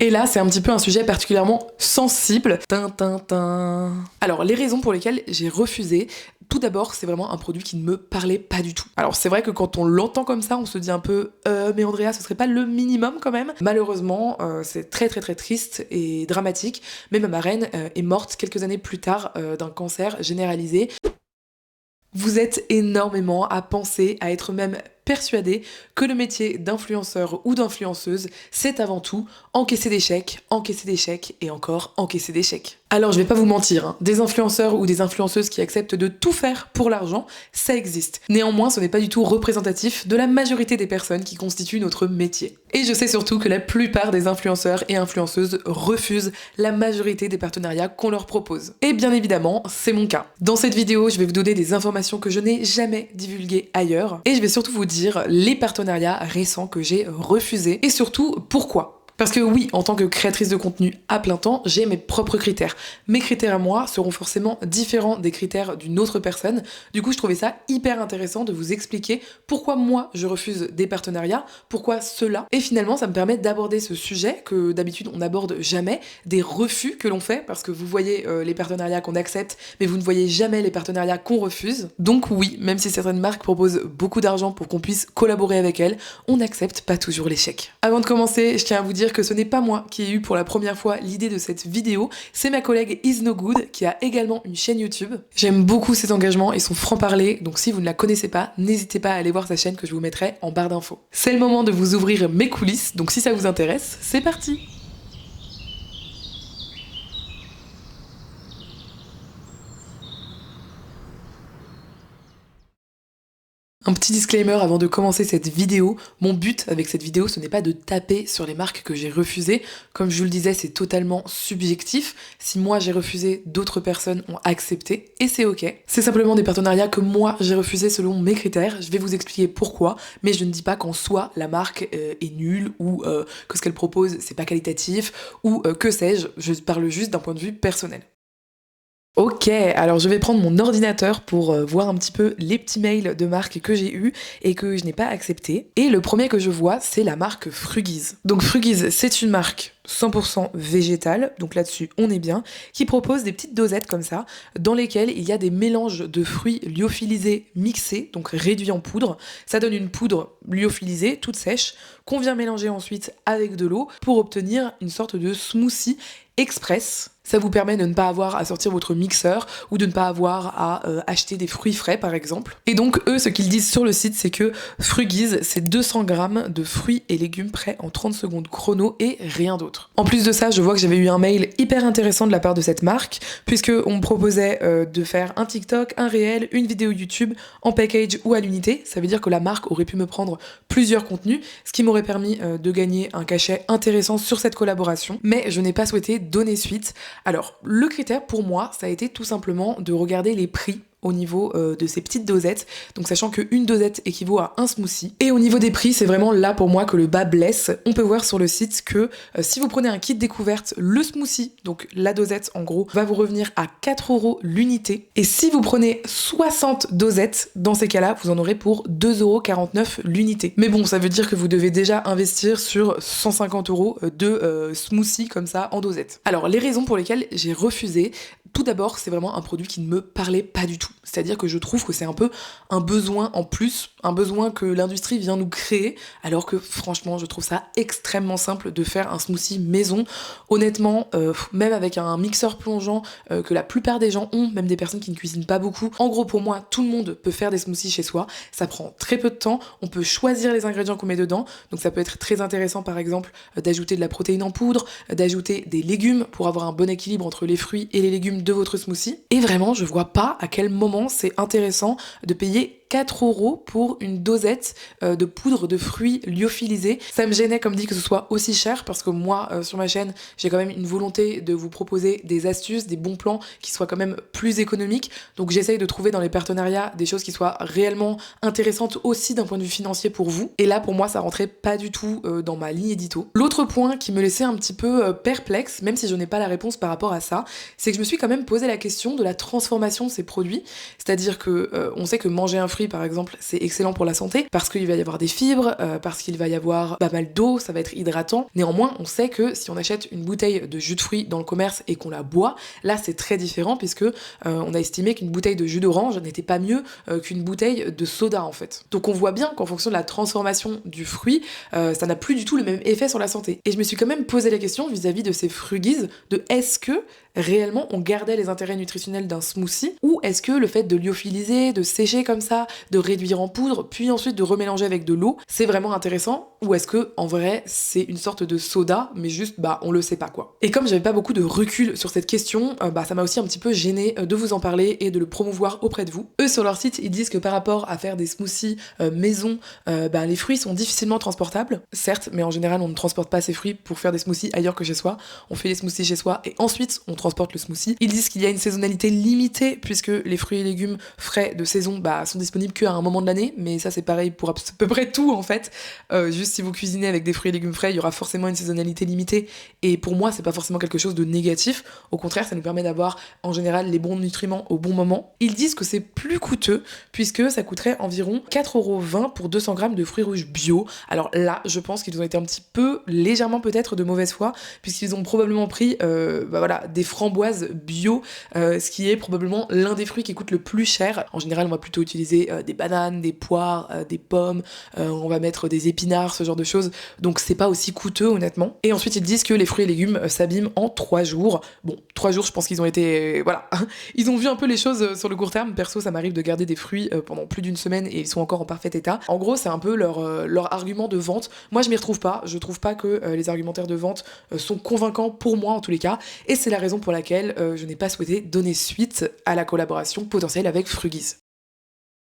Et là, c'est un petit peu un sujet particulièrement sensible. Tin. Alors, les raisons pour lesquelles j'ai refusé, tout d'abord, c'est vraiment un produit qui ne me parlait pas du tout. Alors, c'est vrai que quand on l'entend comme ça, on se dit un peu mais Andrea, ce serait pas le minimum quand même. Malheureusement, c'est très triste et dramatique. Mais ma marraine est morte quelques années plus tard d'un cancer généralisé. Vous êtes énormément à penser, à être même persuadé que le métier d'influenceur ou d'influenceuse, c'est avant tout encaisser des chèques et encore encaisser des chèques. Alors je vais pas vous mentir, hein, des influenceurs ou des influenceuses qui acceptent de tout faire pour l'argent, ça existe. Néanmoins, ce n'est pas du tout représentatif de la majorité des personnes qui constituent notre métier. Et je sais surtout que la plupart des influenceurs et influenceuses refusent la majorité des partenariats qu'on leur propose. Et bien évidemment, c'est mon cas. Dans cette vidéo, je vais vous donner des informations que je n'ai jamais divulguées ailleurs, et je vais surtout vous dire les partenariats récents que j'ai refusés, et surtout pourquoi. Parce que oui, en tant que créatrice de contenu à plein temps, j'ai mes propres critères. Mes critères à moi seront forcément différents des critères d'une autre personne. Du coup, je trouvais ça hyper intéressant de vous expliquer pourquoi moi je refuse des partenariats, pourquoi cela. Et finalement, ça me permet d'aborder ce sujet que d'habitude on n'aborde jamais, des refus que l'on fait, parce que vous voyez les partenariats qu'on accepte, mais vous ne voyez jamais les partenariats qu'on refuse. Donc oui, même si certaines marques proposent beaucoup d'argent pour qu'on puisse collaborer avec elles, on n'accepte pas toujours l'échec. Avant de commencer, je tiens à vous dire que ce n'est pas moi qui ai eu pour la première fois l'idée de cette vidéo, c'est ma collègue Is No Good qui a également une chaîne YouTube. J'aime beaucoup ses engagements et son franc-parler, donc si vous ne la connaissez pas, n'hésitez pas à aller voir sa chaîne que je vous mettrai en barre d'infos. C'est le moment de vous ouvrir mes coulisses, donc si ça vous intéresse, c'est parti! Un petit disclaimer avant de commencer cette vidéo, mon but avec cette vidéo ce n'est pas de taper sur les marques que j'ai refusées, comme je vous le disais c'est totalement subjectif, si moi j'ai refusé, d'autres personnes ont accepté et c'est ok. C'est simplement des partenariats que moi j'ai refusés selon mes critères, je vais vous expliquer pourquoi, mais je ne dis pas qu'en soi la marque est nulle ou que ce qu'elle propose c'est pas qualitatif ou que sais-je, je parle juste d'un point de vue personnel. Ok, alors je vais prendre mon ordinateur pour voir un petit peu les petits mails de marques que j'ai eus et que je n'ai pas accepté. Et le premier que je vois, c'est la marque Frugiz. Donc Frugiz, c'est une marque 100% végétale, donc là-dessus on est bien, qui propose des petites dosettes comme ça, dans lesquelles il y a des mélanges de fruits lyophilisés mixés, donc réduits en poudre. Ça donne une poudre lyophilisée, toute sèche, qu'on vient mélanger ensuite avec de l'eau pour obtenir une sorte de smoothie express. Ça vous permet de ne pas avoir à sortir votre mixeur ou de ne pas avoir à acheter des fruits frais par exemple. Et donc eux, ce qu'ils disent sur le site, c'est que Frugiz, c'est 200 grammes de fruits et légumes prêts en 30 secondes chrono et rien d'autre. En plus de ça, je vois que j'avais eu un mail hyper intéressant de la part de cette marque, puisque on me proposait de faire un TikTok, un réel, une vidéo YouTube en package ou à l'unité. Ça veut dire que la marque aurait pu me prendre plusieurs contenus, ce qui m'aurait permis de gagner un cachet intéressant sur cette collaboration. Mais je n'ai pas souhaité donner suite. Alors, le critère pour moi, ça a été tout simplement de regarder les prix au niveau de ces petites dosettes, donc sachant qu'une dosette équivaut à un smoothie. Et au niveau des prix, c'est vraiment là pour moi que le bas blesse. On peut voir sur le site que si vous prenez un kit découverte, le smoothie, donc la dosette en gros, va vous revenir à 4 € l'unité. Et si vous prenez 60 dosettes, dans ces cas-là, vous en aurez pour 2,49 € l'unité. Mais bon, ça veut dire que vous devez déjà investir sur 150 € de smoothie comme ça en dosette. Alors, les raisons pour lesquelles j'ai refusé, tout d'abord, c'est vraiment un produit qui ne me parlait pas du tout. C'est-à-dire que je trouve que c'est un peu un besoin en plus, un besoin que l'industrie vient nous créer, alors que franchement, je trouve ça extrêmement simple de faire un smoothie maison. Honnêtement, même avec un mixeur plongeant que la plupart des gens ont, même des personnes qui ne cuisinent pas beaucoup. En gros, pour moi, tout le monde peut faire des smoothies chez soi. Ça prend très peu de temps. On peut choisir les ingrédients qu'on met dedans. Donc ça peut être très intéressant, par exemple, d'ajouter de la protéine en poudre, d'ajouter des légumes pour avoir un bon équilibre entre les fruits et les légumes de votre smoothie. Et vraiment, je vois pas à quel moment c'est intéressant de payer 4 € pour une dosette de poudre de fruits lyophilisés. Ça me gênait, comme dit, que ce soit aussi cher, parce que moi, sur ma chaîne, j'ai quand même une volonté de vous proposer des astuces, des bons plans qui soient quand même plus économiques. Donc j'essaye de trouver dans les partenariats des choses qui soient réellement intéressantes aussi d'un point de vue financier pour vous. Et là, pour moi, ça rentrait pas du tout dans ma ligne édito. L'autre point qui me laissait un petit peu perplexe, même si je n'ai pas la réponse par rapport à ça, c'est que je me suis quand même posé la question de la transformation de ces produits. C'est-à-dire que on sait que manger un fruit fruits par exemple, c'est excellent pour la santé parce qu'il va y avoir des fibres, parce qu'il va y avoir pas mal d'eau, ça va être hydratant. Néanmoins, on sait que si on achète une bouteille de jus de fruits dans le commerce et qu'on la boit, là c'est très différent puisque on a estimé qu'une bouteille de jus d'orange n'était pas mieux qu'une bouteille de soda en fait. Donc on voit bien qu'en fonction de la transformation du fruit, ça n'a plus du tout le même effet sur la santé. Et je me suis quand même posé la question vis-à-vis de ces Fruggies, de est-ce que réellement on gardait les intérêts nutritionnels d'un smoothie, ou est-ce que le fait de lyophiliser, de sécher comme ça, de réduire en poudre, puis ensuite de remélanger avec de l'eau, c'est vraiment intéressant, ou est-ce que en vrai c'est une sorte de soda, mais juste on le sait pas quoi. Et comme j'avais pas beaucoup de recul sur cette question, ça m'a aussi un petit peu gêné de vous en parler et de le promouvoir auprès de vous. Eux sur leur site ils disent que par rapport à faire des smoothies maison, les fruits sont difficilement transportables, certes, mais en général on ne transporte pas ces fruits pour faire des smoothies ailleurs que chez soi, on fait les smoothies chez soi et ensuite on transporte le smoothie. Ils disent qu'il y a une saisonnalité limitée puisque les fruits et légumes frais de saison sont disponibles qu'à un moment de l'année, mais ça c'est pareil pour à peu près tout en fait. Juste si vous cuisinez avec des fruits et légumes frais, il y aura forcément une saisonnalité limitée et pour moi c'est pas forcément quelque chose de négatif, au contraire ça nous permet d'avoir en général les bons nutriments au bon moment. Ils disent que c'est plus coûteux puisque ça coûterait environ 4,20€ pour 200 grammes de fruits rouges bio. Alors là je pense qu'ils ont été un petit peu légèrement peut-être de mauvaise foi puisqu'ils ont probablement pris des framboises bio, ce qui est probablement l'un des fruits qui coûte le plus cher. En général, on va plutôt utiliser des bananes, des poires, des pommes, on va mettre des épinards, ce genre de choses. Donc c'est pas aussi coûteux honnêtement. Et ensuite, ils disent que les fruits et légumes s'abîment en 3 jours. Bon, 3 jours, je pense qu'ils ont été... Ils ont vu un peu les choses sur le court terme. Perso, ça m'arrive de garder des fruits pendant plus d'une semaine et ils sont encore en parfait état. En gros, c'est un peu leur argument de vente. Moi, je m'y retrouve pas. Je trouve pas que les argumentaires de vente sont convaincants pour moi en tous les cas. Et c'est la raison pour laquelle je n'ai pas souhaité donner suite à la collaboration potentielle avec Fruggies.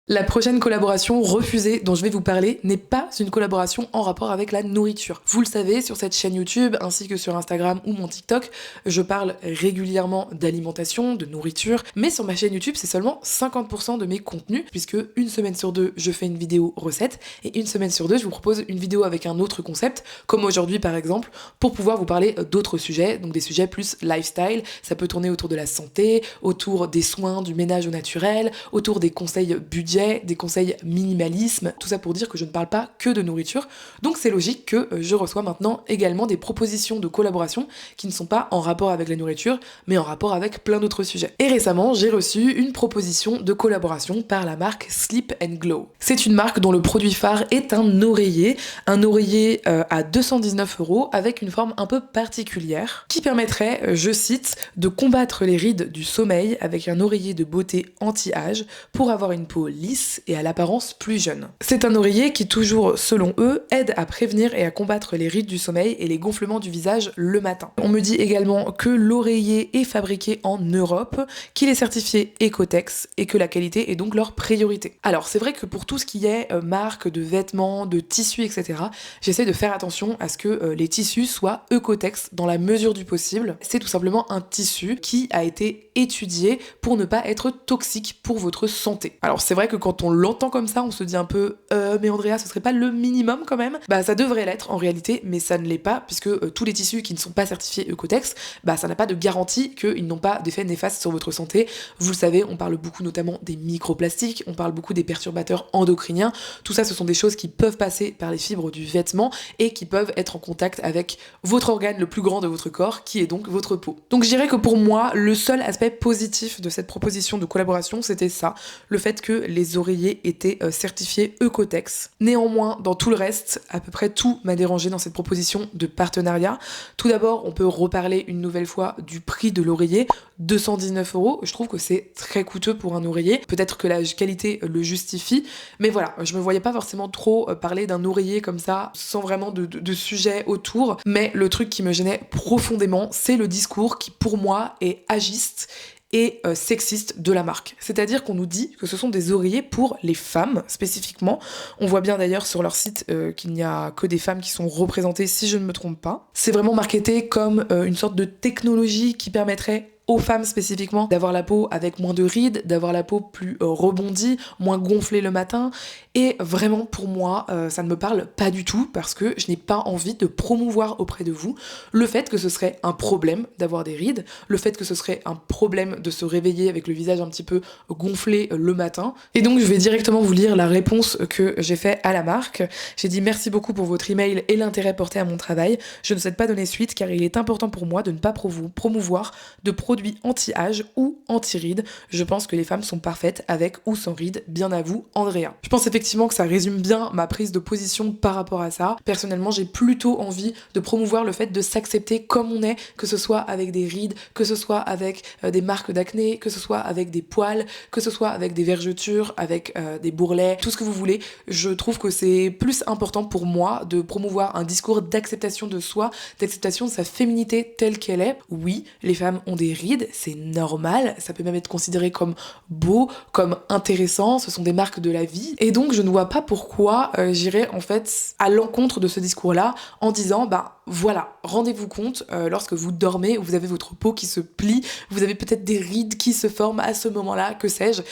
La prochaine collaboration refusée dont je vais vous parler n'est pas une collaboration en rapport avec la nourriture. Vous le savez, sur cette chaîne YouTube ainsi que sur Instagram ou mon TikTok, je parle régulièrement d'alimentation, de nourriture, mais sur ma chaîne YouTube, c'est seulement 50% de mes contenus, puisque une semaine sur deux, je fais une vidéo recette, et une semaine sur deux, je vous propose une vidéo avec un autre concept, comme aujourd'hui par exemple, pour pouvoir vous parler d'autres sujets, donc des sujets plus lifestyle, ça peut tourner autour de la santé, autour des soins, du ménage au naturel, autour des conseils budget, des conseils minimalisme, tout ça pour dire que je ne parle pas que de nourriture, donc c'est logique que je reçois maintenant également des propositions de collaboration qui ne sont pas en rapport avec la nourriture, mais en rapport avec plein d'autres sujets. Et récemment, j'ai reçu une proposition de collaboration par la marque Sleep & Glow. C'est une marque dont le produit phare est un oreiller à 219€ avec une forme un peu particulière, qui permettrait, je cite, de combattre les rides du sommeil avec un oreiller de beauté anti-âge pour avoir une peau lisse et à l'apparence plus jeune. C'est un oreiller qui, toujours selon eux, aide à prévenir et à combattre les rides du sommeil et les gonflements du visage le matin. On me dit également que l'oreiller est fabriqué en Europe, qu'il est certifié Ecotex et que la qualité est donc leur priorité. Alors c'est vrai que pour tout ce qui est marque de vêtements, de tissus, etc., j'essaie de faire attention à ce que les tissus soient Ecotex dans la mesure du possible. C'est tout simplement un tissu qui a été étudié pour ne pas être toxique pour votre santé. Alors c'est vrai que quand on l'entend comme ça, on se dit un peu mais Andrea, ce serait pas le minimum quand même? Ça devrait l'être en réalité, mais ça ne l'est pas puisque tous les tissus qui ne sont pas certifiés Ecotex, ça n'a pas de garantie qu'ils n'ont pas d'effet néfaste sur votre santé. Vous le savez, on parle beaucoup notamment des microplastiques, on parle beaucoup des perturbateurs endocriniens. Tout ça, ce sont des choses qui peuvent passer par les fibres du vêtement et qui peuvent être en contact avec votre organe le plus grand de votre corps, qui est donc votre peau. Donc je dirais que pour moi, le seul aspect positif de cette proposition de collaboration, c'était ça, le fait que les oreillers étaient certifiés Ecotex. Néanmoins, dans tout le reste, à peu près tout m'a dérangé dans cette proposition de partenariat. Tout d'abord, on peut reparler une nouvelle fois du prix de l'oreiller, 219€. Je trouve que c'est très coûteux pour un oreiller. Peut-être que la qualité le justifie, mais voilà, je me voyais pas forcément trop parler d'un oreiller comme ça, sans vraiment de sujet autour. Mais le truc qui me gênait profondément, c'est le discours qui, pour moi, est agiste et sexiste de la marque. C'est-à-dire qu'on nous dit que ce sont des oreillers pour les femmes, spécifiquement. On voit bien d'ailleurs sur leur site qu'il n'y a que des femmes qui sont représentées, si je ne me trompe pas. C'est vraiment marketé comme une sorte de technologie qui permettrait aux femmes spécifiquement d'avoir la peau avec moins de rides, d'avoir la peau plus rebondie, moins gonflée le matin. Et vraiment pour moi, ça ne me parle pas du tout parce que je n'ai pas envie de promouvoir auprès de vous le fait que ce serait un problème d'avoir des rides, le fait que ce serait un problème de se réveiller avec le visage un petit peu gonflé le matin. Et donc je vais directement vous lire la réponse que j'ai fait à la marque. J'ai dit: merci beaucoup pour votre email et l'intérêt porté à mon travail. Je ne souhaite pas donner suite car il est important pour moi de ne pas promouvoir de produits anti-âge ou anti-rides. Je pense que les femmes sont parfaites avec ou sans rides, bien à vous, Andrea. Je pense effectivement que ça résume bien ma prise de position par rapport à ça. Personnellement, j'ai plutôt envie de promouvoir le fait de s'accepter comme on est, que ce soit avec des rides, que ce soit avec des marques d'acné, que ce soit avec des poils, que ce soit avec des vergetures, avec des bourrelets, tout ce que vous voulez. Je trouve que c'est plus important pour moi de promouvoir un discours d'acceptation de soi, d'acceptation de sa féminité telle qu'elle est. Oui, les femmes ont des rides, c'est normal, ça peut même être considéré comme beau, comme intéressant, ce sont des marques de la vie. Et donc je ne vois pas pourquoi j'irais en fait à l'encontre de ce discours-là en disant voilà, rendez-vous compte, lorsque vous dormez, vous avez votre peau qui se plie, vous avez peut-être des rides qui se forment à ce moment-là, que sais-je.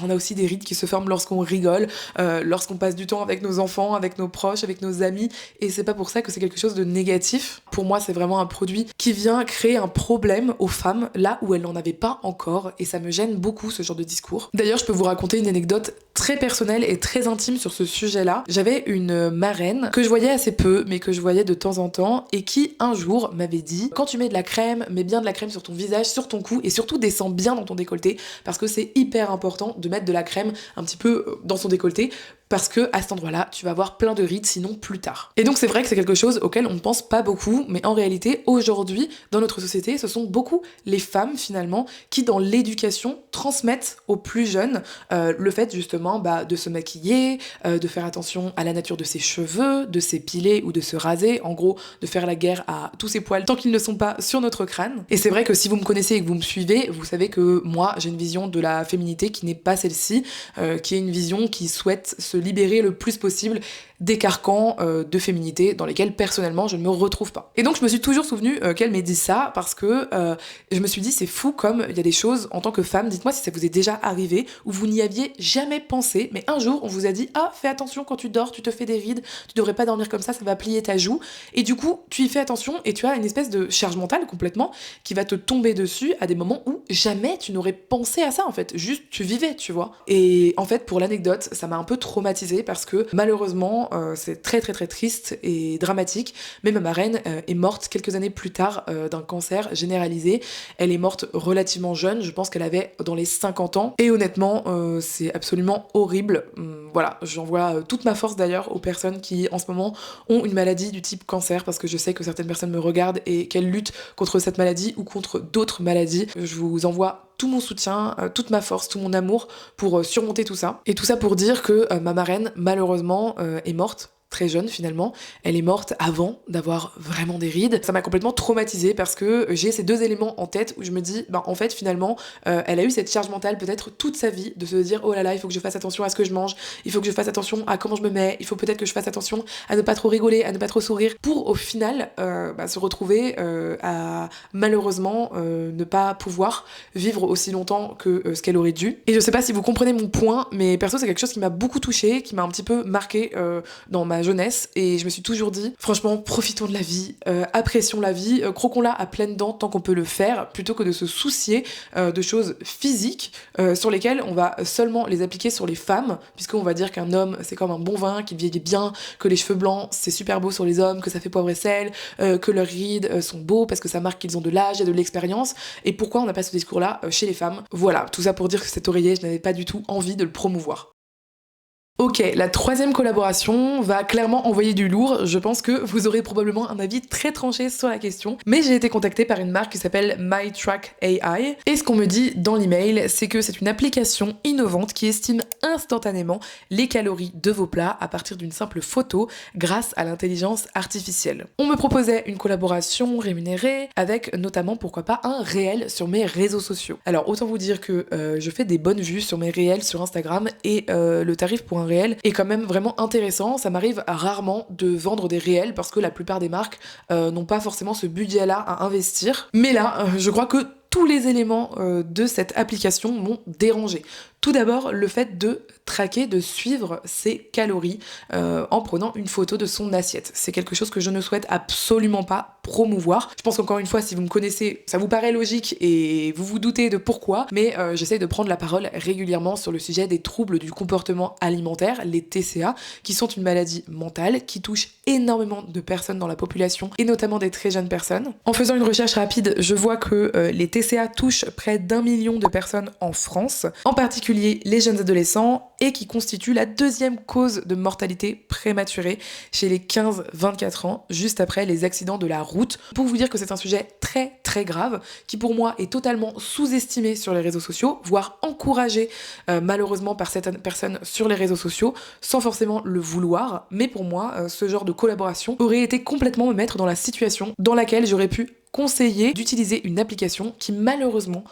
On a aussi des rides qui se forment lorsqu'on rigole, lorsqu'on passe du temps avec nos enfants, avec nos proches, avec nos amis, et c'est pas pour ça que c'est quelque chose de négatif. Pour moi, c'est vraiment un produit qui vient créer un problème aux femmes, là où elles n'en avaient pas encore, et ça me gêne beaucoup ce genre de discours. D'ailleurs, je peux vous raconter une anecdote très personnelle et très intime sur ce sujet-là. J'avais une marraine que je voyais assez peu, mais que je voyais de temps en temps, et qui un jour m'avait dit: quand tu mets de la crème, mets bien de la crème sur ton visage, sur ton cou, et surtout descends bien dans ton décolleté, parce que c'est hyper important de mettre de la crème un petit peu dans son décolleté, parce que à cet endroit-là, tu vas avoir plein de rides sinon plus tard. Et donc c'est vrai que c'est quelque chose auquel on ne pense pas beaucoup, mais en réalité, aujourd'hui, dans notre société, ce sont beaucoup les femmes finalement qui, dans l'éducation, transmettent aux plus jeunes le fait justement de se maquiller, de faire attention à la nature de ses cheveux, de s'épiler ou de se raser, en gros, de faire la guerre à tous ces poils tant qu'ils ne sont pas sur notre crâne. Et c'est vrai que si vous me connaissez et que vous me suivez, vous savez que moi, j'ai une vision de la féminité qui n'est pas celle-ci, qui est une vision qui souhaite se libérer le plus possible des carcans de féminité dans lesquels personnellement je ne me retrouve pas. Et donc je me suis toujours souvenu qu'elle m'ait dit ça parce que je me suis dit c'est fou comme il y a des choses en tant que femme, dites-moi si ça vous est déjà arrivé où vous n'y aviez jamais pensé, mais un jour on vous a dit fais attention quand tu dors, tu te fais des rides, tu devrais pas dormir comme ça va plier ta joue, et du coup tu y fais attention et tu as une espèce de charge mentale complètement qui va te tomber dessus à des moments où jamais tu n'aurais pensé à ça en fait, juste tu vivais, tu vois. Et en fait pour l'anecdote, ça m'a un peu traumatisée parce que malheureusement c'est très très très triste et dramatique, mais ma marraine est morte quelques années plus tard d'un cancer généralisé. Elle est morte relativement jeune, je pense qu'elle avait dans les 50 ans, et honnêtement c'est absolument horrible. Voilà, j'envoie toute ma force d'ailleurs aux personnes qui en ce moment ont une maladie du type cancer, parce que je sais que certaines personnes me regardent et qu'elles luttent contre cette maladie ou contre d'autres maladies. Je vous envoie tout mon soutien, toute ma force, tout mon amour pour surmonter tout ça. Et tout ça pour dire que ma marraine, malheureusement, est morte très jeune finalement. Elle est morte avant d'avoir vraiment des rides. Ça m'a complètement traumatisée parce que j'ai ces deux éléments en tête où je me dis, en fait finalement, elle a eu cette charge mentale peut-être toute sa vie de se dire oh là là, il faut que je fasse attention à ce que je mange, il faut que je fasse attention à comment je me mets, il faut peut-être que je fasse attention à ne pas trop rigoler, à ne pas trop sourire, pour au final se retrouver à malheureusement ne pas pouvoir vivre aussi longtemps que ce qu'elle aurait dû. Et je sais pas si vous comprenez mon point, mais perso c'est quelque chose qui m'a beaucoup touchée, qui m'a un petit peu marquée dans ma jeunesse, et je me suis toujours dit franchement profitons de la vie, apprécions la vie, croquons-la à pleines dents tant qu'on peut le faire, plutôt que de se soucier de choses physiques sur lesquelles on va seulement les appliquer sur les femmes, puisqu'on va dire qu'un homme c'est comme un bon vin qui vieillit bien, que les cheveux blancs c'est super beau sur les hommes, que ça fait poivre et sel, que leurs rides sont beaux parce que ça marque qu'ils ont de l'âge et de l'expérience. Et pourquoi on n'a pas ce discours là chez les femmes? Voilà, tout ça pour dire que cet oreiller je n'avais pas du tout envie de le promouvoir. Ok, la troisième collaboration va clairement envoyer du lourd. Je pense que vous aurez probablement un avis très tranché sur la question, mais j'ai été contactée par une marque qui s'appelle MyTrack AI, et ce qu'on me dit dans l'email, c'est que c'est une application innovante qui estime instantanément les calories de vos plats à partir d'une simple photo grâce à l'intelligence artificielle. On me proposait une collaboration rémunérée avec notamment pourquoi pas un réel sur mes réseaux sociaux. Alors autant vous dire que je fais des bonnes vues sur mes réels sur Instagram, et le tarif pour un réel est quand même vraiment intéressant. Ça m'arrive rarement de vendre des réels parce que la plupart des marques n'ont pas forcément ce budget-là à investir. Mais là, je crois que tous les éléments de cette application m'ont dérangé. Tout d'abord, le fait de traquer, de suivre ses calories en prenant une photo de son assiette. C'est quelque chose que je ne souhaite absolument pas promouvoir. Je pense qu'encore une fois, si vous me connaissez, ça vous paraît logique et vous vous doutez de pourquoi, mais j'essaie de prendre la parole régulièrement sur le sujet des troubles du comportement alimentaire, les TCA, qui sont une maladie mentale qui touche énormément de personnes dans la population et notamment des très jeunes personnes. En faisant une recherche rapide, je vois que les TCA touchent près d'1 million de personnes en France, en particulier les jeunes adolescents, et qui constituent la deuxième cause de mortalité prématurée chez les 15-24 ans, juste après les accidents de la route. Pour vous dire que c'est un sujet très très grave, qui pour moi est totalement sous-estimé sur les réseaux sociaux, voire encouragé malheureusement par certaines personnes sur les réseaux sociaux, sans forcément le vouloir. Mais pour moi, ce genre de collaboration aurait été complètement me mettre dans la situation dans laquelle j'aurais pu conseiller d'utiliser une application qui malheureusement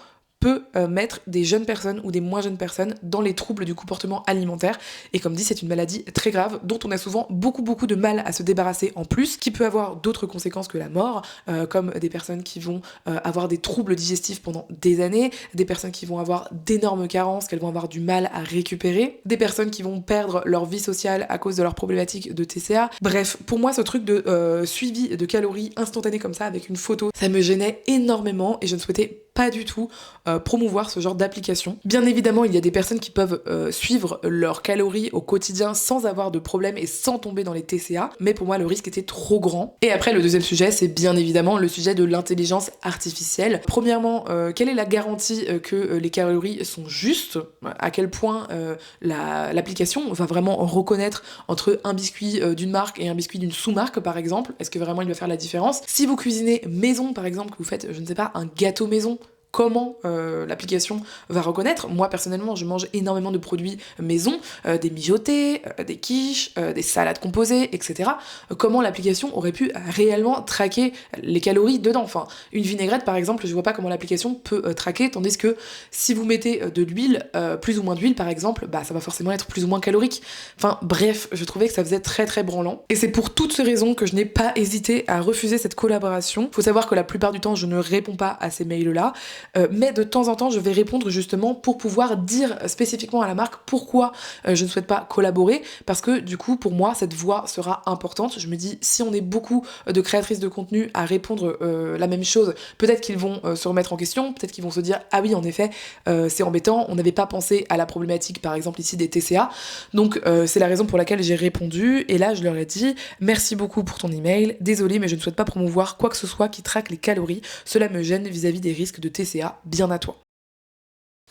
peut mettre des jeunes personnes ou des moins jeunes personnes dans les troubles du comportement alimentaire. Et comme dit, c'est une maladie très grave dont on a souvent beaucoup de mal à se débarrasser en plus, qui peut avoir d'autres conséquences que la mort, comme des personnes qui vont avoir des troubles digestifs pendant des années, des personnes qui vont avoir d'énormes carences qu'elles vont avoir du mal à récupérer, des personnes qui vont perdre leur vie sociale à cause de leurs problématiques de TCA. Bref, pour moi, ce truc de suivi de calories instantané comme ça avec une photo, ça me gênait énormément et je ne souhaitais pas du tout promouvoir ce genre d'application. Bien évidemment, il y a des personnes qui peuvent suivre leurs calories au quotidien sans avoir de problème et sans tomber dans les TCA, mais pour moi le risque était trop grand. Et après, le deuxième sujet, c'est bien évidemment le sujet de l'intelligence artificielle. Premièrement, quelle est la garantie que les calories sont justes? À quel point l'application va vraiment reconnaître entre un biscuit d'une marque et un biscuit d'une sous-marque par exemple? Est-ce que vraiment il va faire la différence? Si vous cuisinez maison par exemple, que vous faites, je ne sais pas, un gâteau maison, comment l'application va reconnaître? Moi personnellement je mange énormément de produits maison, des mijotés, des quiches, des salades composées, etc. Comment l'application aurait pu réellement traquer les calories dedans? Enfin, une vinaigrette par exemple, je vois pas comment l'application peut traquer, tandis que si vous mettez de l'huile, plus ou moins d'huile par exemple, bah ça va forcément être plus ou moins calorique. Enfin bref, je trouvais que ça faisait très très branlant. Et c'est pour toutes ces raisons que je n'ai pas hésité à refuser cette collaboration. Faut savoir que la plupart du temps je ne réponds pas à ces mails-là. Mais de temps en temps, je vais répondre justement pour pouvoir dire spécifiquement à la marque pourquoi je ne souhaite pas collaborer, parce que du coup, pour moi, cette voix sera importante. Je me dis, si on est beaucoup de créatrices de contenu à répondre la même chose, peut-être qu'ils vont se remettre en question, peut-être qu'ils vont se dire, ah oui, en effet, c'est embêtant, on n'avait pas pensé à la problématique, par exemple ici des TCA. Donc c'est la raison pour laquelle j'ai répondu, et là, je leur ai dit, merci beaucoup pour ton email, désolé, mais je ne souhaite pas promouvoir quoi que ce soit qui traque les calories, cela me gêne vis-à-vis des risques de TCA. Bien à toi.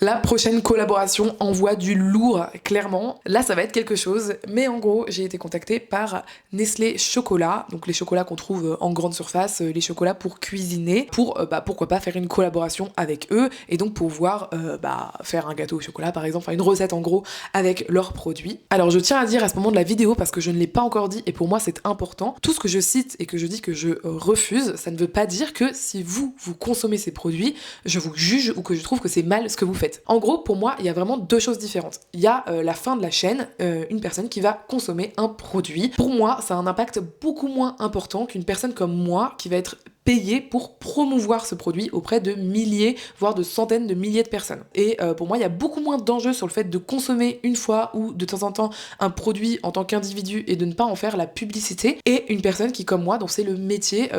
La prochaine collaboration envoie du lourd, clairement. Là, ça va être quelque chose, mais en gros, j'ai été contactée par Nestlé Chocolat, donc les chocolats qu'on trouve en grande surface, les chocolats pour cuisiner, pour pourquoi pas faire une collaboration avec eux, et donc pouvoir faire un gâteau au chocolat par exemple, enfin une recette en gros avec leurs produits. Alors je tiens à dire à ce moment de la vidéo, parce que je ne l'ai pas encore dit, et pour moi c'est important, tout ce que je cite et que je dis que je refuse, ça ne veut pas dire que si vous consommez ces produits, je vous juge ou que je trouve que c'est mal ce que vous faites. En gros, pour moi, il y a vraiment deux choses différentes. Il y a la fin de la chaîne, une personne qui va consommer un produit. Pour moi, ça a un impact beaucoup moins important qu'une personne comme moi qui va être payée pour promouvoir ce produit auprès de milliers, voire de centaines de milliers de personnes. Et pour moi, il y a beaucoup moins d'enjeux sur le fait de consommer une fois ou de temps en temps un produit en tant qu'individu et de ne pas en faire la publicité, et une personne qui, comme moi, dont c'est le métier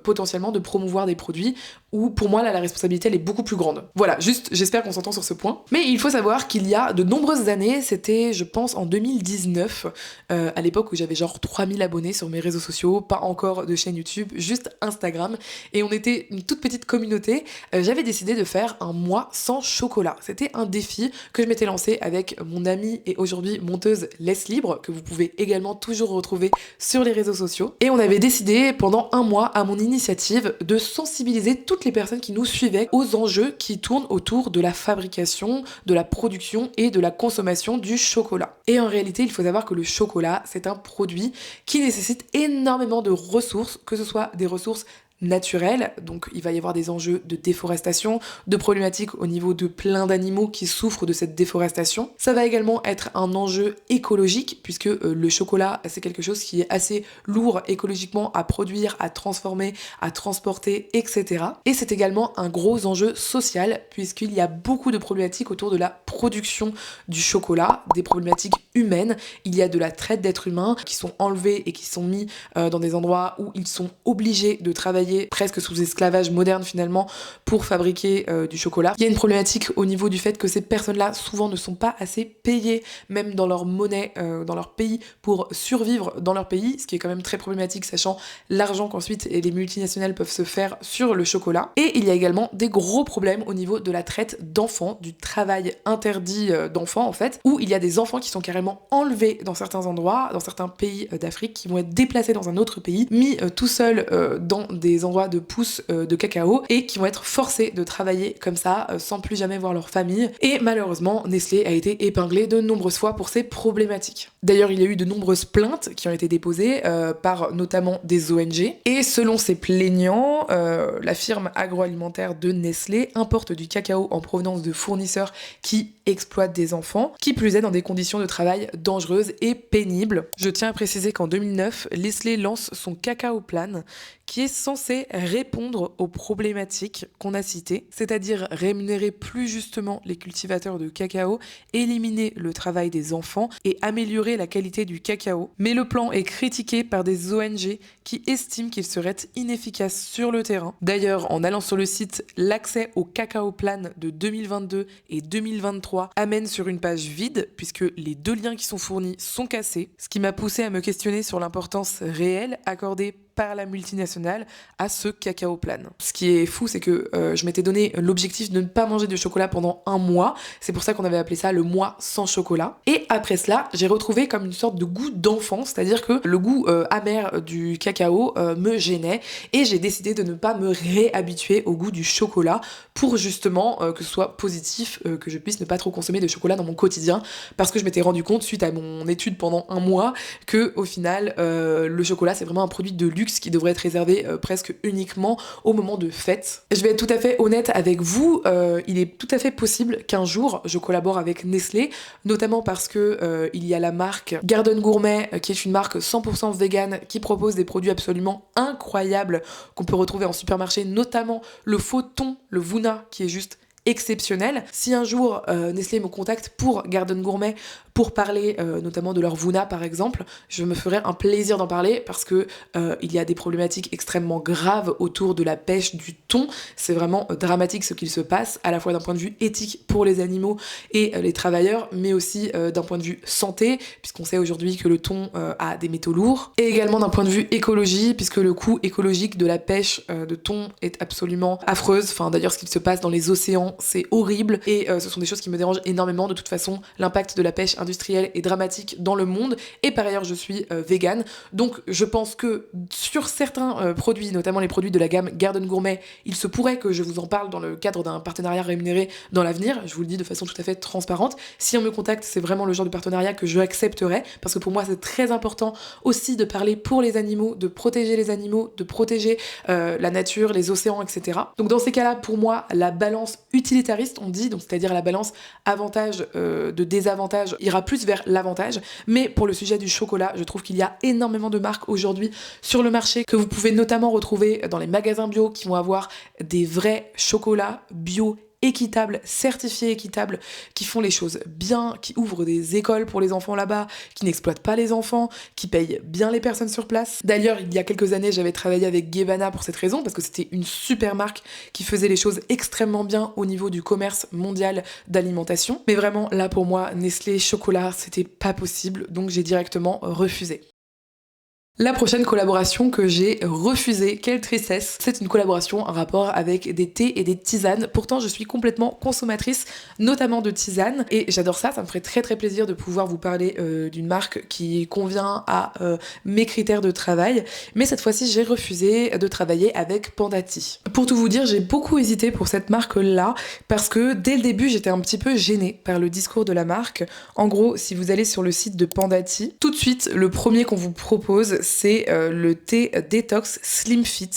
potentiellement de promouvoir des produits, où pour moi, là, la responsabilité, elle est beaucoup plus grande. Voilà, juste, j'espère qu'on s'entend sur ce point. Mais il faut savoir qu'il y a de nombreuses années, c'était, je pense, en 2019, à l'époque où j'avais genre 3000 abonnés sur mes réseaux sociaux, pas encore de chaîne YouTube, juste Instagram, et on était une toute petite communauté, j'avais décidé de faire un mois sans chocolat. C'était un défi que je m'étais lancé avec mon amie et aujourd'hui monteuse Laisse Libre, que vous pouvez également toujours retrouver sur les réseaux sociaux. Et on avait décidé pendant un mois, à mon initiative, de sensibiliser toutes les personnes qui nous suivaient aux enjeux qui tournent autour de la fabrication, de la production et de la consommation du chocolat. Et en réalité, il faut savoir que le chocolat, c'est un produit qui nécessite énormément de ressources, que ce soit des ressources naturel, donc il va y avoir des enjeux de déforestation, de problématiques au niveau de plein d'animaux qui souffrent de cette déforestation. Ça va également être un enjeu écologique, puisque le chocolat, c'est quelque chose qui est assez lourd écologiquement à produire, à transformer, à transporter, etc. Et c'est également un gros enjeu social, puisqu'il y a beaucoup de problématiques autour de la production du chocolat, des problématiques humaines. Il y a de la traite d'êtres humains qui sont enlevés et qui sont mis dans des endroits où ils sont obligés de travailler presque sous esclavage moderne finalement pour fabriquer du chocolat. Il y a une problématique au niveau du fait que ces personnes-là souvent ne sont pas assez payées, même dans leur monnaie, dans leur pays, pour survivre dans leur pays, ce qui est quand même très problématique, sachant l'argent qu'ensuite les multinationales peuvent se faire sur le chocolat. Et il y a également des gros problèmes au niveau de la traite d'enfants, du travail interdit d'enfants en fait, où il y a des enfants qui sont carrément enlevés dans certains endroits, dans certains pays d'Afrique, qui vont être déplacés dans un autre pays, mis tout seuls dans des endroits de pousses de cacao et qui vont être forcés de travailler comme ça sans plus jamais voir leur famille. Et malheureusement, Nestlé a été épinglé de nombreuses fois pour ces problématiques. D'ailleurs, il y a eu de nombreuses plaintes qui ont été déposées par notamment des ONG. Et selon ces plaignants, la firme agroalimentaire de Nestlé importe du cacao en provenance de fournisseurs qui exploitent des enfants, qui plus est dans des conditions de travail dangereuses et pénibles. Je tiens à préciser qu'en 2009, Nestlé lance son Cacao Plan, qui est censé répondre aux problématiques qu'on a citées, c'est-à-dire rémunérer plus justement les cultivateurs de cacao, éliminer le travail des enfants et améliorer la qualité du cacao. Mais le plan est critiqué par des ONG qui estiment qu'il serait inefficace sur le terrain. D'ailleurs, en allant sur le site, l'accès au Cacao Plan de 2022 et 2023 amène sur une page vide, puisque les deux liens qui sont fournis sont cassés, ce qui m'a poussé à me questionner sur l'importance réelle accordée par la multinationale à ce Cacao Plan. Ce qui est fou, c'est que je m'étais donné l'objectif de ne pas manger de chocolat pendant un mois. C'est pour ça qu'on avait appelé ça le mois sans chocolat. Et après cela, j'ai retrouvé comme une sorte de goût d'enfant, c'est-à-dire que le goût amer du cacao me gênait et j'ai décidé de ne pas me réhabituer au goût du chocolat pour justement que ce soit positif, que je puisse ne pas trop consommer de chocolat dans mon quotidien, parce que je m'étais rendu compte suite à mon étude pendant un mois que au final le chocolat c'est vraiment un produit de luxe qui devrait être réservé presque uniquement au moment de fête. Je vais être tout à fait honnête avec vous, il est tout à fait possible qu'un jour je collabore avec Nestlé, notamment parce que il y a la marque Garden Gourmet qui est une marque 100% vegan qui propose des produits absolument incroyables qu'on peut retrouver en supermarché, notamment le faux thon, le Vuna qui est juste exceptionnel. Si un jour Nestlé me contacte pour Garden Gourmet pour parler notamment de leur Vuna par exemple, je me ferai un plaisir d'en parler parce que il y a des problématiques extrêmement graves autour de la pêche du thon. C'est vraiment dramatique ce qu'il se passe, à la fois d'un point de vue éthique pour les animaux et les travailleurs, mais aussi d'un point de vue santé, puisqu'on sait aujourd'hui que le thon a des métaux lourds, et également d'un point de vue écologie, puisque le coût écologique de la pêche de thon est absolument affreuse. Enfin d'ailleurs ce qu'il se passe dans les océans, c'est horrible, et ce sont des choses qui me dérangent énormément. De toute façon, l'impact de la pêche industrielle est dramatique dans le monde, et par ailleurs je suis végane, donc je pense que sur certains produits, notamment les produits de la gamme Garden Gourmet, il se pourrait que je vous en parle dans le cadre d'un partenariat rémunéré dans l'avenir. Je vous le dis de façon tout à fait transparente. Si on me contacte, c'est vraiment le genre de partenariat que je accepterai, parce que pour moi c'est très important aussi de parler pour les animaux, de protéger les animaux, de protéger la nature, les océans, etc. Donc dans ces cas-là, pour moi, la balance utilitariste, on dit, donc c'est-à-dire la balance avantage de désavantage, ira plus vers l'avantage. Mais pour le sujet du chocolat, je trouve qu'il y a énormément de marques aujourd'hui sur le marché que vous pouvez notamment retrouver dans les magasins bio qui vont avoir des vrais chocolats bio équitables, certifiés équitables, qui font les choses bien, qui ouvrent des écoles pour les enfants là-bas, qui n'exploitent pas les enfants, qui payent bien les personnes sur place. D'ailleurs, il y a quelques années, j'avais travaillé avec Guevana pour cette raison, parce que c'était une super marque qui faisait les choses extrêmement bien au niveau du commerce mondial d'alimentation. Mais vraiment, là pour moi, Nestlé chocolat, c'était pas possible, donc j'ai directement refusé. La prochaine collaboration que j'ai refusée, quelle tristesse, c'est une collaboration en rapport avec des thés et des tisanes. Pourtant, je suis complètement consommatrice, notamment de tisanes, et j'adore ça, ça me ferait très très plaisir de pouvoir vous parler d'une marque qui convient à mes critères de travail, mais cette fois-ci, j'ai refusé de travailler avec Panda Tea. Pour tout vous dire, j'ai beaucoup hésité pour cette marque-là, parce que dès le début, j'étais un petit peu gênée par le discours de la marque. En gros, si vous allez sur le site de Panda Tea, tout de suite, le premier qu'on vous propose, c'est le thé détox Slim Fit.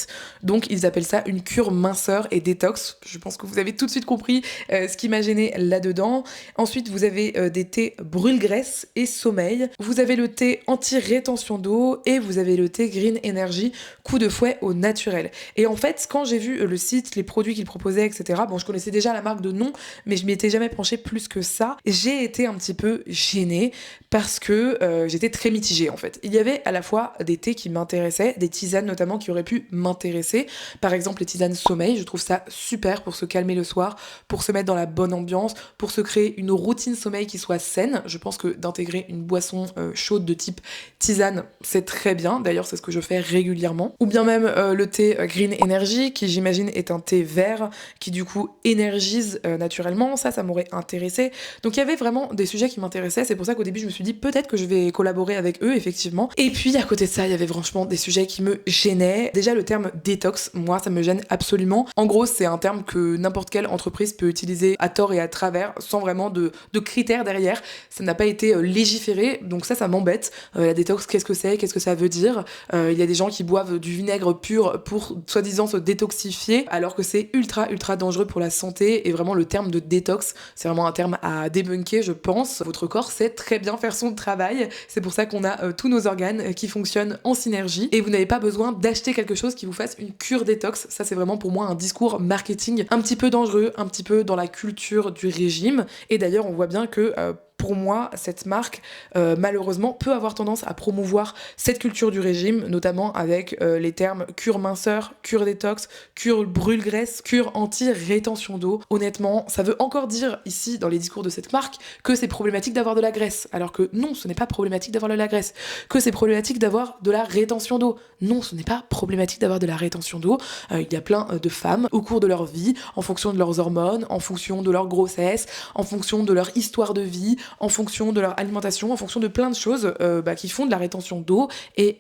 Donc ils appellent ça une cure minceur et détox. Je pense que vous avez tout de suite compris ce qui m'a gêné là-dedans. Ensuite, vous avez des thés brûle-graisse et sommeil. Vous avez le thé anti-rétention d'eau et vous avez le thé Green Energy, coup de fouet au naturel. Et en fait, quand j'ai vu le site, les produits qu'ils proposaient, etc., bon, je connaissais déjà la marque de nom, mais je m'y étais jamais penchée plus que ça. J'ai été un petit peu gênée parce que j'étais très mitigée en fait. Il y avait à la fois des thés qui m'intéressaient, des tisanes notamment qui auraient pu m'intéresser. Par exemple, les tisanes sommeil, je trouve ça super pour se calmer le soir, pour se mettre dans la bonne ambiance, pour se créer une routine sommeil qui soit saine. Je pense que d'intégrer une boisson chaude de type tisane, c'est très bien. D'ailleurs, c'est ce que je fais régulièrement. Ou bien même le thé Green Energy, qui j'imagine est un thé vert, qui du coup énergise naturellement. Ça m'aurait intéressé. Donc il y avait vraiment des sujets qui m'intéressaient. C'est pour ça qu'au début, je me suis dit peut-être que je vais collaborer avec eux, effectivement. Et puis à côté de ça, il y avait franchement des sujets qui me gênaient. Déjà, le terme détox, moi, ça me gêne absolument. En gros, c'est un terme que n'importe quelle entreprise peut utiliser à tort et à travers, sans vraiment de critères derrière. Ça n'a pas été légiféré, donc ça m'embête. La détox, qu'est-ce que c'est? Qu'est-ce que ça veut dire? Il y a des gens qui boivent du vinaigre pur pour soi-disant se détoxifier, alors que c'est ultra dangereux pour la santé. Et vraiment, le terme de détox, c'est vraiment un terme à débunker, je pense. Votre corps sait très bien faire son travail. C'est pour ça qu'on a tous nos organes qui fonctionnent en synergie. Et vous n'avez pas besoin d'acheter quelque chose qui vous fasse une cure détox. Ça, c'est vraiment pour moi un discours marketing un petit peu dangereux, un petit peu dans la culture du régime. Et d'ailleurs, on voit bien que pour moi, cette marque, malheureusement, peut avoir tendance à promouvoir cette culture du régime, notamment avec les termes cure minceur, cure détox, cure brûle-graisse, cure anti-rétention d'eau. Honnêtement, ça veut encore dire ici, dans les discours de cette marque, que c'est problématique d'avoir de la graisse. Alors que non, ce n'est pas problématique d'avoir de la graisse. Que c'est problématique d'avoir de la rétention d'eau. Non, ce n'est pas problématique d'avoir de la rétention d'eau. Il y a plein de femmes, au cours de leur vie, en fonction de leurs hormones, en fonction de leur grossesse, en fonction de leur histoire de vie, en fonction de leur alimentation, en fonction de plein de choses qui font de la rétention d'eau. Et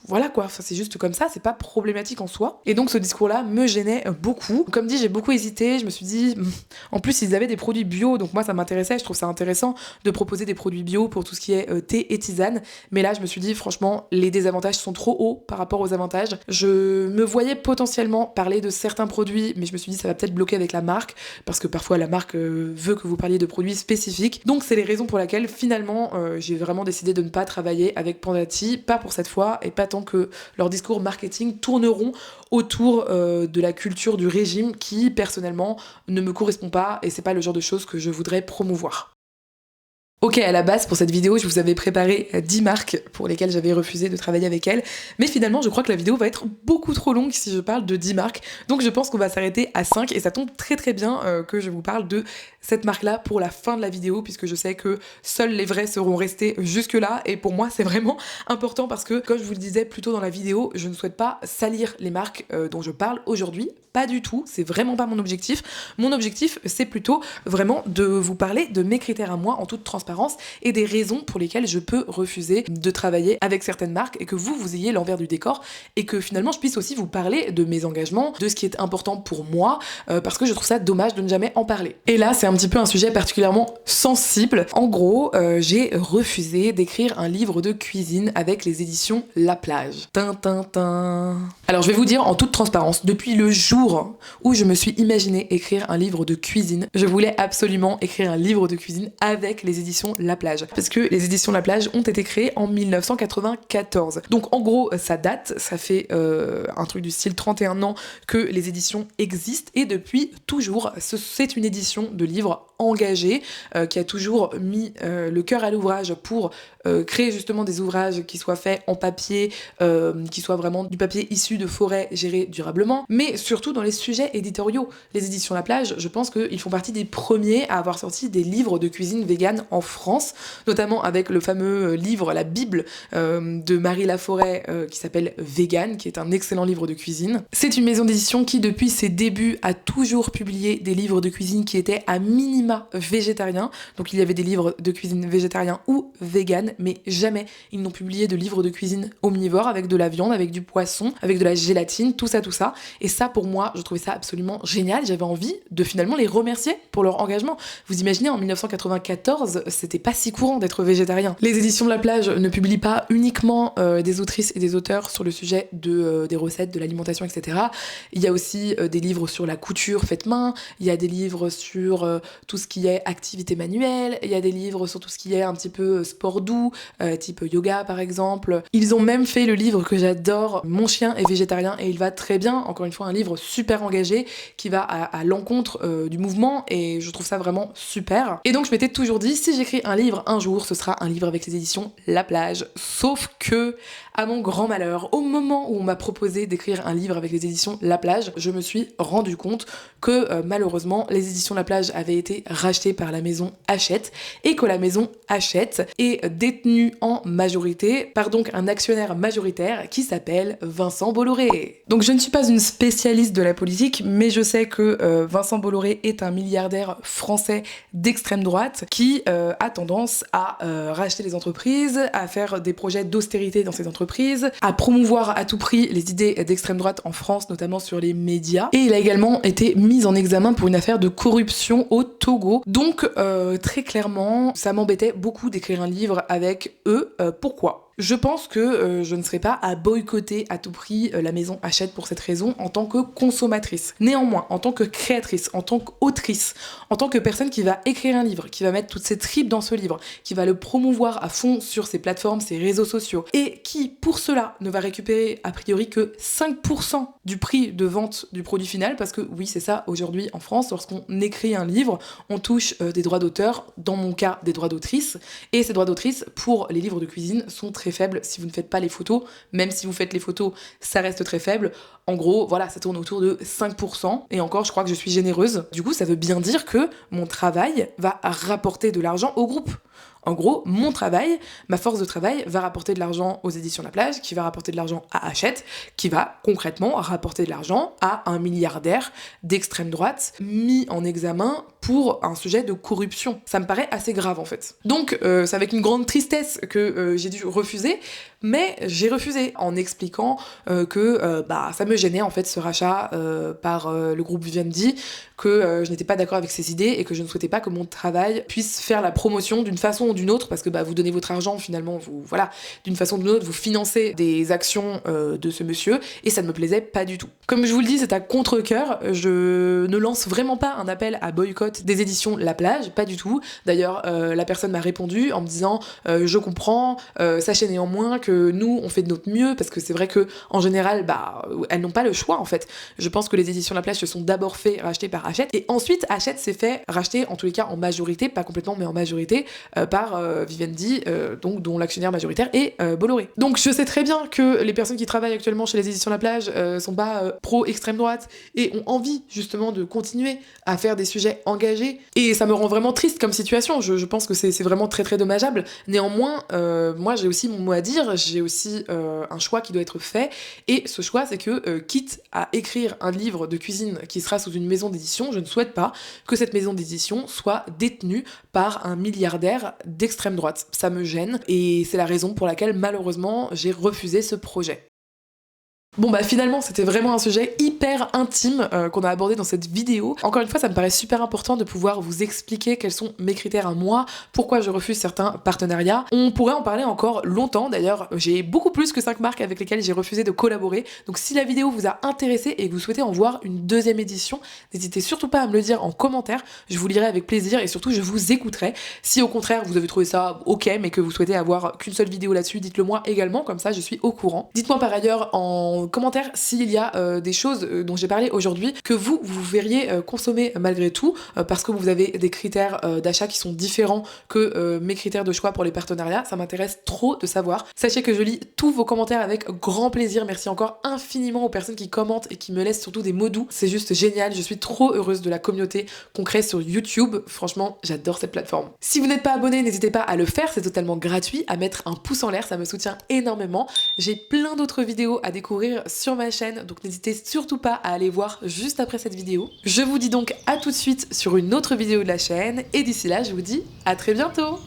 voilà quoi, c'est juste comme ça, c'est pas problématique en soi. Et donc ce discours-là me gênait beaucoup. Comme dit, j'ai beaucoup hésité, je me suis dit, en plus ils avaient des produits bio, donc moi ça m'intéressait, je trouve ça intéressant de proposer des produits bio pour tout ce qui est thé et tisane. Mais là je me suis dit, franchement, les désavantages sont trop hauts par rapport aux avantages. Je me voyais potentiellement parler de certains produits, mais je me suis dit, ça va peut-être bloquer avec la marque, parce que parfois la marque veut que vous parliez de produits spécifiques. Donc c'est les raisons pour lesquelles finalement j'ai vraiment décidé de ne pas travailler avec Pandati, pas pour cette fois et pas tant que leurs discours marketing tourneront autour de la culture du régime qui personnellement ne me correspond pas et c'est pas le genre de choses que je voudrais promouvoir. Ok, à la base, pour cette vidéo, je vous avais préparé 10 marques pour lesquelles j'avais refusé de travailler avec elles. Mais finalement, je crois que la vidéo va être beaucoup trop longue si je parle de 10 marques. Donc je pense qu'on va s'arrêter à 5 et ça tombe très bien que je vous parle de cette marque-là pour la fin de la vidéo puisque je sais que seuls les vrais seront restés jusque-là. Et pour moi, c'est vraiment important parce que, comme je vous le disais plus tôt dans la vidéo, je ne souhaite pas salir les marques dont je parle aujourd'hui. Pas du tout, c'est vraiment pas mon objectif. Mon objectif, c'est plutôt vraiment de vous parler de mes critères à moi en toute transparence et des raisons pour lesquelles je peux refuser de travailler avec certaines marques et que vous ayez l'envers du décor et que finalement je puisse aussi vous parler de mes engagements, de ce qui est important pour moi parce que je trouve ça dommage de ne jamais en parler. Et là, c'est un petit peu un sujet particulièrement sensible. En gros, j'ai refusé d'écrire un livre de cuisine avec les éditions La Plage. Alors je vais vous dire en toute transparence, depuis le jour où je me suis imaginé écrire un livre de cuisine, je voulais absolument écrire un livre de cuisine avec les éditions La Plage. Parce que les éditions La Plage ont été créées en 1994. Donc en gros, ça date, ça fait un truc du style 31 ans que les éditions existent et depuis toujours, c'est une édition de livres engagée qui a toujours mis le cœur à l'ouvrage pour créer justement des ouvrages qui soient faits en papier, qui soient vraiment du papier issu de forêts gérées durablement, mais surtout dans les sujets éditoriaux. Les éditions La Plage, je pense qu'ils font partie des premiers à avoir sorti des livres de cuisine végane en France, notamment avec le fameux livre, la Bible de Marie Laforêt qui s'appelle Végane, qui est un excellent livre de cuisine. C'est une maison d'édition qui, depuis ses débuts, a toujours publié des livres de cuisine qui étaient à minima minima végétarien. Donc il y avait des livres de cuisine végétarien ou vegan, mais jamais ils n'ont publié de livres de cuisine omnivore avec de la viande, avec du poisson, avec de la gélatine, tout ça. Et ça, pour moi, je trouvais ça absolument génial. J'avais envie de finalement les remercier pour leur engagement. Vous imaginez, en 1994, c'était pas si courant d'être végétarien. Les éditions de la plage ne publient pas uniquement des autrices et des auteurs sur le sujet des recettes, de l'alimentation, etc. Il y a aussi des livres sur la couture faite main, il y a des livres sur tout ce qui est activité manuelle, il y a des livres sur tout ce qui est un petit peu sport doux, type yoga par exemple. Ils ont même fait le livre que j'adore, Mon chien est végétarien et il va très bien. Encore une fois, un livre super engagé qui va à l'encontre du mouvement et je trouve ça vraiment super. Et donc je m'étais toujours dit, si j'écris un livre un jour, ce sera un livre avec les éditions La Plage. Sauf que, à mon grand malheur, au moment où on m'a proposé d'écrire un livre avec les éditions La Plage, je me suis rendu compte que malheureusement les éditions La Plage avaient été rachetées par la maison Hachette et que la maison Hachette est détenue en majorité par donc un actionnaire majoritaire qui s'appelle Vincent Bolloré. Donc je ne suis pas une spécialiste de la politique, mais je sais que Vincent Bolloré est un milliardaire français d'extrême droite qui a tendance à racheter les entreprises, à faire des projets d'austérité dans ces entreprises, à promouvoir à tout prix les idées d'extrême droite en France, notamment sur les médias. Et il a également été mis en examen pour une affaire de corruption au Togo. Donc très clairement, ça m'embêtait beaucoup d'écrire un livre avec eux. Pourquoi ? Je pense que je ne serai pas à boycotter à tout prix la maison Hachette pour cette raison en tant que consommatrice. Néanmoins, en tant que créatrice, en tant qu'autrice, en tant que personne qui va écrire un livre, qui va mettre toutes ses tripes dans ce livre, qui va le promouvoir à fond sur ses plateformes, ses réseaux sociaux, et qui, pour cela, ne va récupérer a priori que 5% du prix de vente du produit final, parce que oui, c'est ça, aujourd'hui en France, lorsqu'on écrit un livre, on touche des droits d'auteur, dans mon cas des droits d'autrice, et ces droits d'autrice, pour les livres de cuisine, sont très faible si vous ne faites pas les photos. Même si vous faites les photos, ça reste très faible. En gros, voilà, ça tourne autour de 5%. Et encore, je crois que je suis généreuse. Du coup, ça veut bien dire que mon travail va rapporter de l'argent au groupe. En gros, mon travail, ma force de travail va rapporter de l'argent aux éditions La Plage, qui va rapporter de l'argent à Hachette, qui va concrètement rapporter de l'argent à un milliardaire d'extrême droite mis en examen pour un sujet de corruption. Ça me paraît assez grave en fait. Donc c'est avec une grande tristesse que j'ai dû refuser, mais j'ai refusé en expliquant que ça me gênait en fait ce rachat par le groupe Vivendi, que je n'étais pas d'accord avec ses idées et que je ne souhaitais pas que mon travail puisse faire la promotion d'une façon ou d'une autre, parce que vous donnez votre argent finalement, d'une façon ou d'une autre, vous financez des actions de ce monsieur, et ça ne me plaisait pas du tout. Comme je vous le dis, c'est à contre-cœur, je ne lance vraiment pas un appel à boycott des éditions La Plage, pas du tout. D'ailleurs, la personne m'a répondu en me disant je comprends, sachez néanmoins que nous, on fait de notre mieux, parce que c'est vrai que en général, elles n'ont pas le choix en fait. Je pense que les éditions La Plage se sont d'abord fait racheter par Hachette, et ensuite Hachette s'est fait racheter, en tous les cas en majorité, pas complètement mais en majorité, par Vivendi, donc dont l'actionnaire majoritaire est Bolloré. Donc je sais très bien que les personnes qui travaillent actuellement chez les éditions La Plage sont pas pro-extrême droite et ont envie justement de continuer à faire des sujets engagés, et ça me rend vraiment triste comme situation. Je pense que c'est vraiment très très dommageable. Néanmoins, moi j'ai aussi mon mot à dire, j'ai aussi un choix qui doit être fait, et ce choix c'est que quitte à écrire un livre de cuisine qui sera sous une maison d'édition, je ne souhaite pas que cette maison d'édition soit détenue par un milliardaire d'extrême droite. Ça me gêne, et c'est la raison pour laquelle malheureusement j'ai refusé ce projet. Bon finalement c'était vraiment un sujet hyper intime qu'on a abordé dans cette vidéo. Encore une fois, ça me paraît super important de pouvoir vous expliquer quels sont mes critères à moi, pourquoi je refuse certains partenariats. On pourrait en parler encore longtemps, d'ailleurs j'ai beaucoup plus que 5 marques avec lesquelles j'ai refusé de collaborer, donc si la vidéo vous a intéressé et que vous souhaitez en voir une deuxième édition, n'hésitez surtout pas à me le dire en commentaire, je vous lirai avec plaisir et surtout je vous écouterai. Si au contraire vous avez trouvé ça ok mais que vous souhaitez avoir qu'une seule vidéo là-dessus, dites-le moi également, comme ça je suis au courant. Dites-moi par ailleurs en commentaire s'il y a des choses dont j'ai parlé aujourd'hui que vous verriez consommer malgré tout, parce que vous avez des critères d'achat qui sont différents que mes critères de choix pour les partenariats. Ça m'intéresse trop de savoir. Sachez que je lis tous vos commentaires avec grand plaisir. Merci encore infiniment aux personnes qui commentent et qui me laissent surtout des mots doux. C'est juste génial. Je suis trop heureuse de la communauté qu'on crée sur YouTube. Franchement, j'adore cette plateforme. Si vous n'êtes pas abonné, n'hésitez pas à le faire. C'est totalement gratuit. À mettre un pouce en l'air, ça me soutient énormément. J'ai plein d'autres vidéos à découvrir découvrir sur ma chaîne, donc n'hésitez surtout pas à aller voir juste après cette vidéo. Je vous dis donc à tout de suite sur une autre vidéo de la chaîne, et d'ici là, je vous dis à très bientôt!